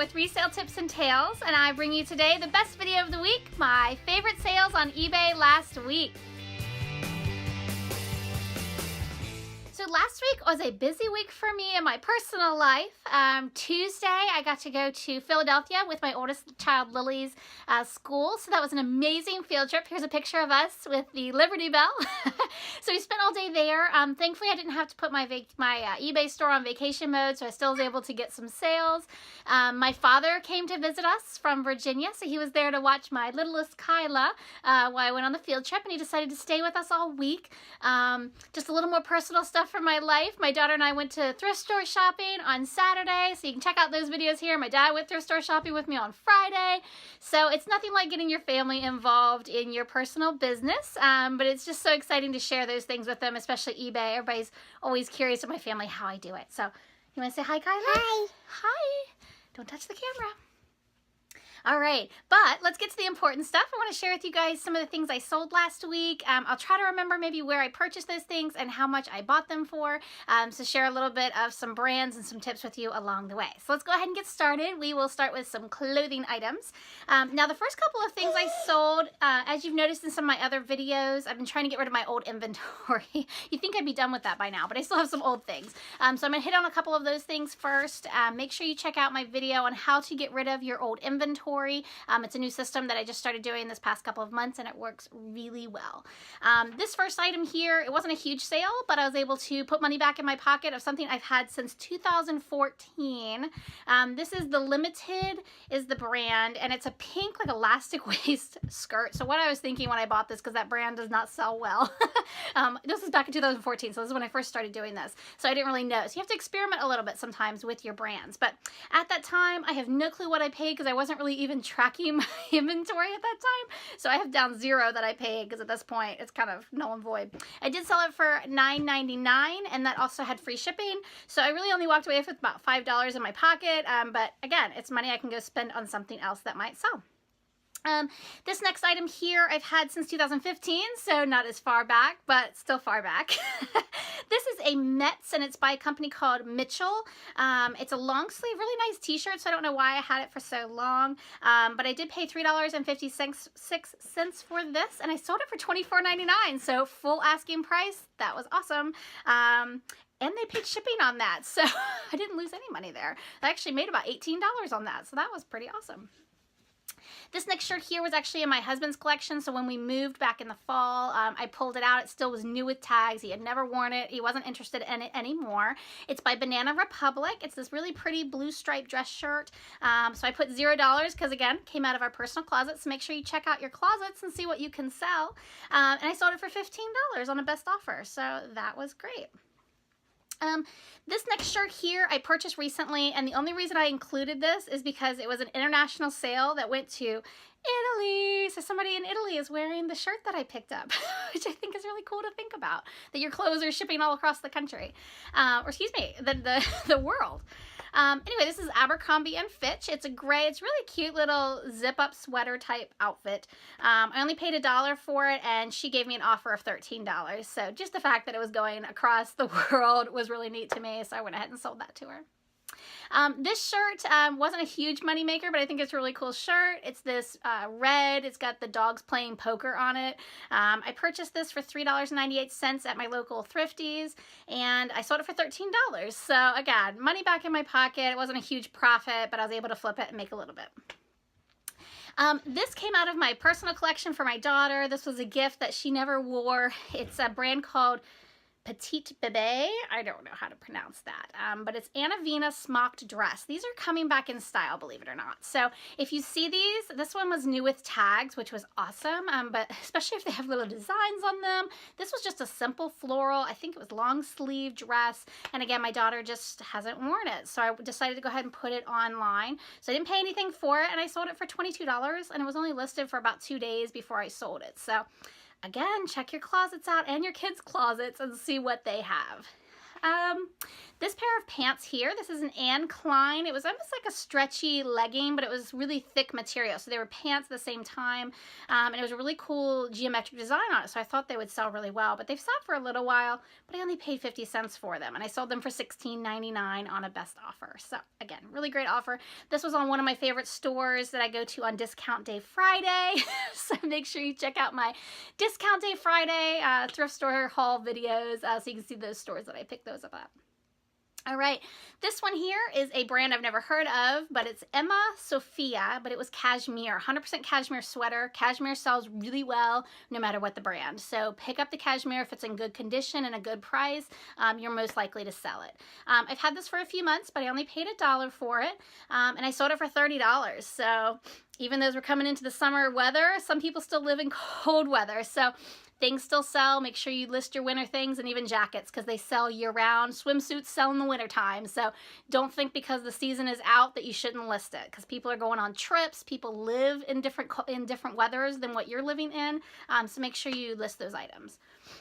with Resale Tips and Tales, and I bring you today the best video of the week, my favorite sales on eBay last week. So last week was a busy week for me in my personal life. Tuesday, I got to go to Philadelphia with my oldest child, Lily's school. So that was an amazing field trip. Here's a picture of us with the Liberty Bell. So we spent all day there. Thankfully, I didn't have to put my eBay store on vacation mode, so I still was able to get some sales. My father came to visit us from Virginia, so he was there to watch my littlest Kyla while I went on the field trip, and he decided to stay with us all week. Just a little more personal stuff from my life. My daughter and I went to thrift store shopping on Saturday, so you can check out those videos here. My dad went thrift store shopping with me on Friday. So it's nothing like getting your family involved in your personal business, but it's just so exciting to share those things with them, especially eBay. Everybody's always curious with my family how I do it. So you want to say hi, Kyla? Hi. Hi. Don't touch the camera. All right, but let's get to the important stuff. I want to share with you guys some of the things I sold last week. I'll try to remember maybe where I purchased those things and how much I bought them for. So share a little bit of some brands and some tips with you along the way. So let's go ahead and get started. We will start with some clothing items. Now the first couple of things I sold, as you've noticed in some of my other videos, I've been trying to get rid of my old inventory. You'd think I'd be done with that by now, but I still have some old things. So I'm going to hit on a couple of those things first. Make sure you check out my video on how to get rid of your old inventory. It's a new system that I just started doing this past couple of months, and it works really well. This first item here, it wasn't a huge sale, but I was able to put money back in my pocket of something I've had since 2014. This is the Limited is the brand, and it's a pink like elastic waist skirt. So what I was thinking when I bought this, because that brand does not sell well, this is back in 2014, so this is when I first started doing this. So I didn't really know. So you have to experiment a little bit sometimes with your brands. But at that time, I have no clue what I paid because I wasn't really even tracking my inventory at that time. So I have down zero that I paid because at this point it's kind of null and void. I did sell it for $9.99, and that also had free shipping. So I really only walked away with about $5 in my pocket. But again, it's money I can go spend on something else that might sell. This next item here I've had since 2015, so not as far back, but still far back. This is a Mets, and it's by a company called Mitchell. It's a long sleeve, really nice t-shirt, so I don't know why I had it for so long, but I did pay $3.56 for this, and I sold it for $24.99, so full asking price. That was awesome. And they paid shipping on that, so I didn't lose any money there. I actually made about $18 on that, so that was pretty awesome. This next shirt here was actually in my husband's collection, so when we moved back in the fall, I pulled it out. It still was new with tags. He had never worn it. He wasn't interested in it anymore. It's by Banana Republic. It's this really pretty blue striped dress shirt. So I put $0 because, again, came out of our personal closet, so make sure you check out your closets and see what you can sell. And I sold it for $15 on a best offer, so that was great. This next shirt here I purchased recently, and the only reason I included this is because it was an international sale that went to Italy. So somebody in Italy is wearing the shirt that I picked up, which I think is really cool to think about, that your clothes are shipping all across the country, or excuse me, the world. Anyway, this is Abercrombie & Fitch. It's a gray, it's really cute little zip-up sweater type outfit. I only paid $1 for it, and she gave me an offer of $13. So just the fact that it was going across the world was really neat to me, so I went ahead and sold that to her. This shirt wasn't a huge money maker, but I think it's a really cool shirt. It's this red. It's got the dogs playing poker on it. I purchased this for $3.98 at my local Thrifties, and I sold it for $13. So again, money back in my pocket. It wasn't a huge profit, but I was able to flip it and make a little bit. This came out of my personal collection for my daughter. This was a gift that she never wore. It's a brand called Petite Bébé. I don't know how to pronounce that, but it's Anna Vina smocked dress. These are coming back in style, believe it or not. So if you see these, this one was new with tags, which was awesome, but especially if they have little designs on them. This was just a simple floral, I think it was long sleeve dress, and again, my daughter just hasn't worn it, so I decided to go ahead and put it online. So I didn't pay anything for it, and I sold it for $22, and it was only listed for about 2 days before I sold it. So again, check your closets out and your kids' closets and see what they have. This pair of pants here, this is an Anne Klein. It was almost like a stretchy legging, but it was really thick material. So they were pants at the same time. And it was a really cool geometric design on it. So I thought they would sell really well. But they've sat for a little while, but I only paid 50 cents for them. And I sold them for $16.99 on a best offer. So again, really great offer. This was on one of my favorite stores that I go to on Discount Day Friday. So make sure you check out my Discount Day Friday thrift store haul videos so you can see those stores that I picked those up at. All right, this one here is a brand I've never heard of, but it's Emma Sophia, but it was cashmere, 100% cashmere sweater. Cashmere sells really well no matter what the brand. So pick up the cashmere if it's in good condition and a good price, you're most likely to sell it. I've had this for a few months, but I only paid $1 for it, and I sold it for $30. So even though we're coming into the summer weather, some people still live in cold weather. So things still sell. Make sure you list your winter things, and even jackets, because they sell year-round. Swimsuits sell in the wintertime, so don't think because the season is out that you shouldn't list it, because people are going on trips. People live in different weathers than what you're living in, so make sure you list those items.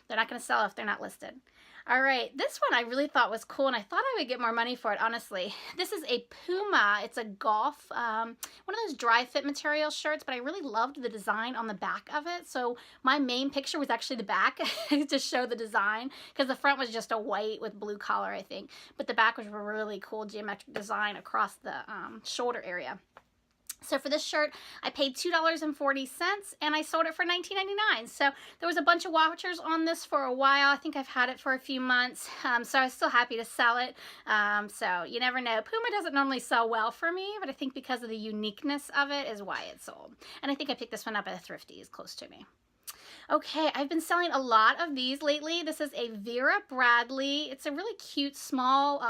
They're not going to sell if they're not listed. All right, this one I really thought was cool, and I thought I would get more money for it, honestly. This is a Puma. It's a golf, one of those dry fit material shirts, but I really loved the design on the back of it. So my main picture was actually the back to show the design, because the front was just a white with blue collar, I think. But the back was a really cool geometric design across the shoulder area. So for this shirt, I paid $2.40 and I sold it for $19.99. So there was a bunch of watchers on this for a while. I think I've had it for a few months. So I was still happy to sell it. So you never know. Puma doesn't normally sell well for me, but I think because of the uniqueness of it is why it sold. And I think I picked this one up at a Thrifties close to me. Okay, I've been selling a lot of these lately. This is a Vera Bradley. It's a really cute small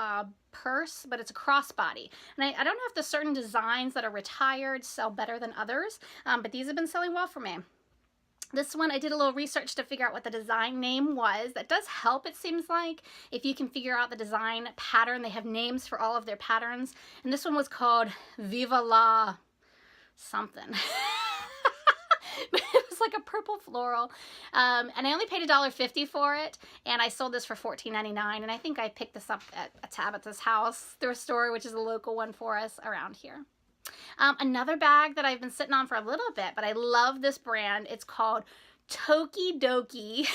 purse, but it's a crossbody. And I don't know if the certain designs that are retired sell better than others, but these have been selling well for me. This one, I did a little research to figure out what the design name was. That does help, it seems like, if you can figure out the design pattern. They have names for all of their patterns. And this one was called Viva La something. It was like a purple floral, and I only paid $1.50 for it, and I sold this for $14.99, and I think I picked this up at a Tabitha's house thrift store, which is a local one for us around here. Another bag that I've been sitting on for a little bit, but I love this brand. It's called Tokidoki,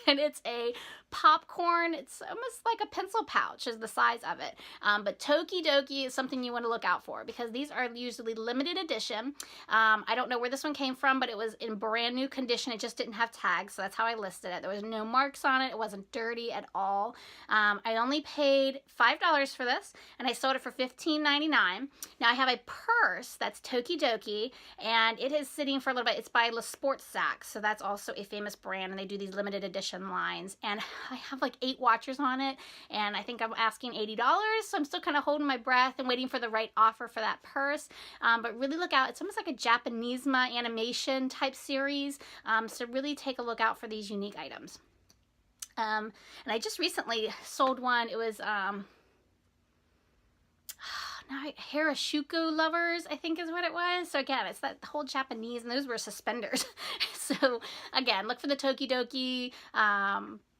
and it's a popcorn. It's almost like a pencil pouch is the size of it. But Tokidoki is something you want to look out for, because these are usually limited edition. I don't know where this one came from, but it was in brand new condition. It just didn't have tags, so that's how I listed it. There was no marks on it. It wasn't dirty at all. I only paid $5 for this, and I sold it for $15.99. Now I have a purse that's Tokidoki, and it is sitting for a little bit. It's by Le Sport Sac, so that's also a famous brand, and they do these limited edition lines. And I have like 8 watchers on it, and I think I'm asking $80, so I'm still kind of holding my breath and waiting for the right offer for that purse. But really look out. It's almost like a Japanese animation type series, so really take a look out for these unique items. And I just recently sold one. It was Harashuku Lovers, I think is what it was. So again, it's that whole Japanese, and those were suspenders. So again, look for the Tokidoki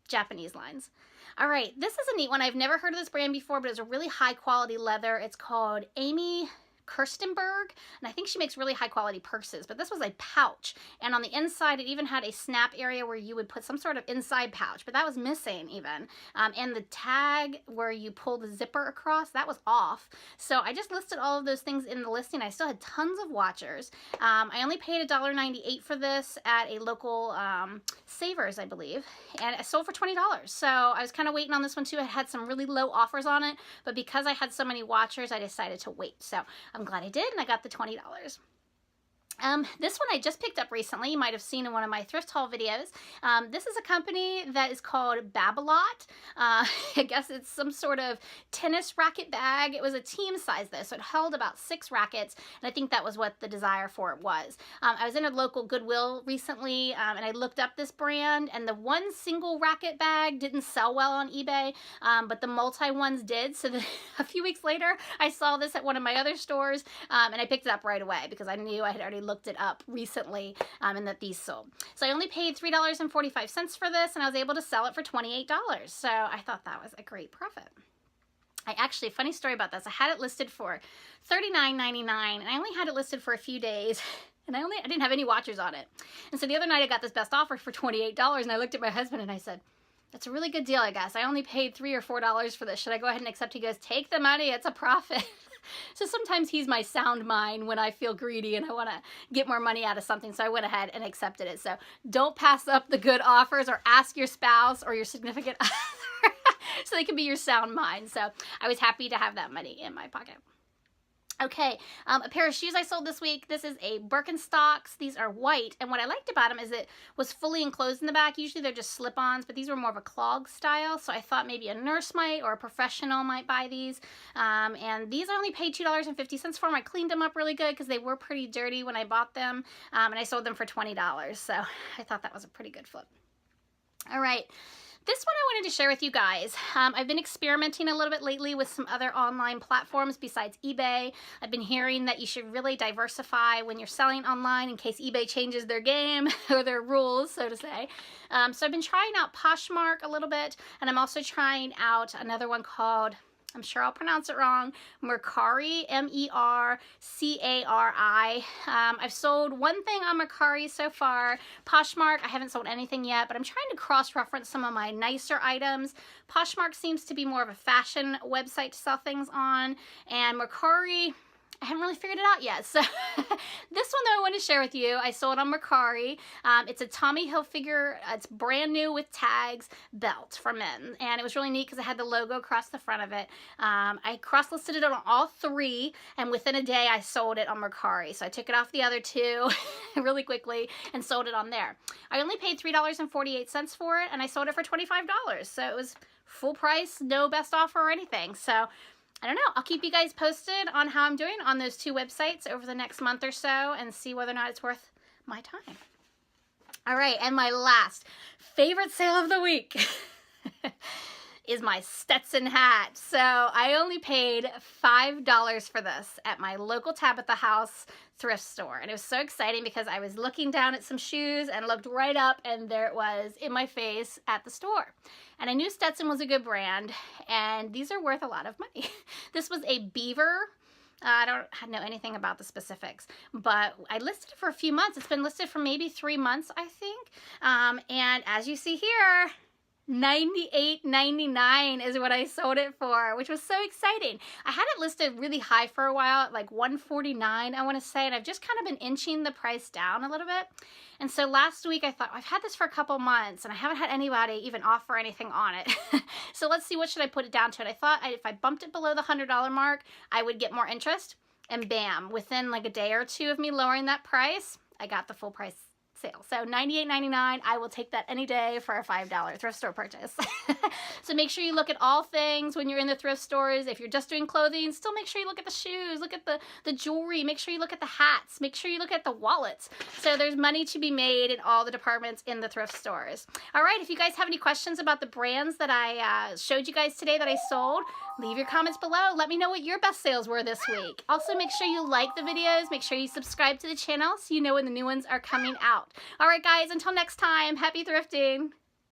Japanese lines. All right, this is a neat one. I've never heard of this brand before, but it's a really high quality leather. It's called Kirsten Berg, and I think she makes really high quality purses, but this was a pouch, and on the inside it even had a snap area where you would put some sort of inside pouch, but that was missing even, and the tag where you pull the zipper across, that was off. So I just listed all of those things in the listing. I still had tons of watchers. I only paid $1.98 for this at a local Savers, I believe, and it sold for $20. So I was kind of waiting on this one too. I had some really low offers on it, but because I had so many watchers, I decided to wait. So I'm glad I did, and I got the $20. This one I just picked up recently. You might have seen in one of my thrift haul videos. This is a company that is called Babolat. I guess it's some sort of tennis racket bag. It was a team size though, so it held about 6 rackets, and I think that was what the desire for it was. I was in a local Goodwill recently, and I looked up this brand, and the one single racket bag didn't sell well on eBay, but the multi ones did. So a few weeks later, I saw this at one of my other stores, and I picked it up right away because I knew I had already looked it up recently and that these sold. So I only paid $3.45 for this, and I was able to sell it for $28. So I thought that was a great profit. I actually, funny story about this, I had it listed for $39.99, and I only had it listed for a few days, and I didn't have any watchers on it. And so the other night I got this best offer for $28, and I looked at my husband and I said, that's a really good deal, I guess. I only paid $3 or $4 for this. Should I go ahead and accept? He goes, take the money, it's a profit. So sometimes he's my sound mind when I feel greedy and I want to get more money out of something. So I went ahead and accepted it. So don't pass up the good offers, or ask your spouse or your significant other so they can be your sound mind. So I was happy to have that money in my pocket. Okay, a pair of shoes I sold this week. This is a Birkenstocks. These are white, and what I liked about them is it was fully enclosed in the back. Usually they're just slip-ons, but these were more of a clog style, so I thought maybe a nurse might or a professional might buy these. And these I only paid $2.50 for them. I cleaned them up really good because they were pretty dirty when I bought them, and I sold them for $20, so I thought that was a pretty good flip. All right. This one I wanted to share with you guys. I've been experimenting a little bit lately with some other online platforms besides eBay. I've been hearing that you should really diversify when you're selling online in case eBay changes their game or their rules, so to say. So I've been trying out Poshmark a little bit, and I'm also trying out another one called, I'm sure I'll pronounce it wrong, Macari, M-E-R-C-A-R-I. I've sold one thing on Macari so far. Poshmark, I haven't sold anything yet, but I'm trying to cross-reference some of my nicer items. Poshmark seems to be more of a fashion website to sell things on, and Macari, I haven't really figured it out yet. So this one though I want to share with you, I sold on Macari. It's a Tommy Hilfiger, it's brand new with tags belt for men. And it was really neat because it had the logo across the front of it. I cross-listed it on all three, and within a day I sold it on Macari. So I took it off the other two really quickly and sold it on there. I only paid $3.48 for it, and I sold it for $25. So it was full price, no best offer or anything. So I don't know. I'll keep you guys posted on how I'm doing on those two websites over the next month or so and see whether or not it's worth my time. All right, and my last favorite sale of the week is my Stetson hat. So I only paid $5 for this at my local Tabitha House thrift store. And it was so exciting because I was looking down at some shoes and looked right up, and there it was in my face at the store. And I knew Stetson was a good brand, and these are worth a lot of money. This was a beaver. I don't know anything about the specifics, but I listed it for a few months. It's been listed for maybe 3 months, I think. And as you see here, $98.99 is what I sold it for, which was so exciting. I had it listed really high for a while, at like $149, I want to say, and I've just kind of been inching the price down a little bit. And so last week I thought, I've had this for a couple months and I haven't had anybody even offer anything on it. So let's see, what should I put it down to? And I thought if I bumped it below the $100 mark, I would get more interest. And bam, within like a day or two of me lowering that price, I got the full price sale. So $98.99, I will take that any day for a $5 thrift store purchase. So make sure you look at all things when you're in the thrift stores. If you're just doing clothing, still make sure you look at the shoes, look at the jewelry, make sure you look at the hats, make sure you look at the wallets. So there's money to be made in all the departments in the thrift stores. All right, if you guys have any questions about the brands that I showed you guys today that I sold, leave your comments below. Let me know what your best sales were this week. Also, make sure you like the videos, make sure you subscribe to the channel so you know when the new ones are coming out. All right, guys, until next time, happy thrifting.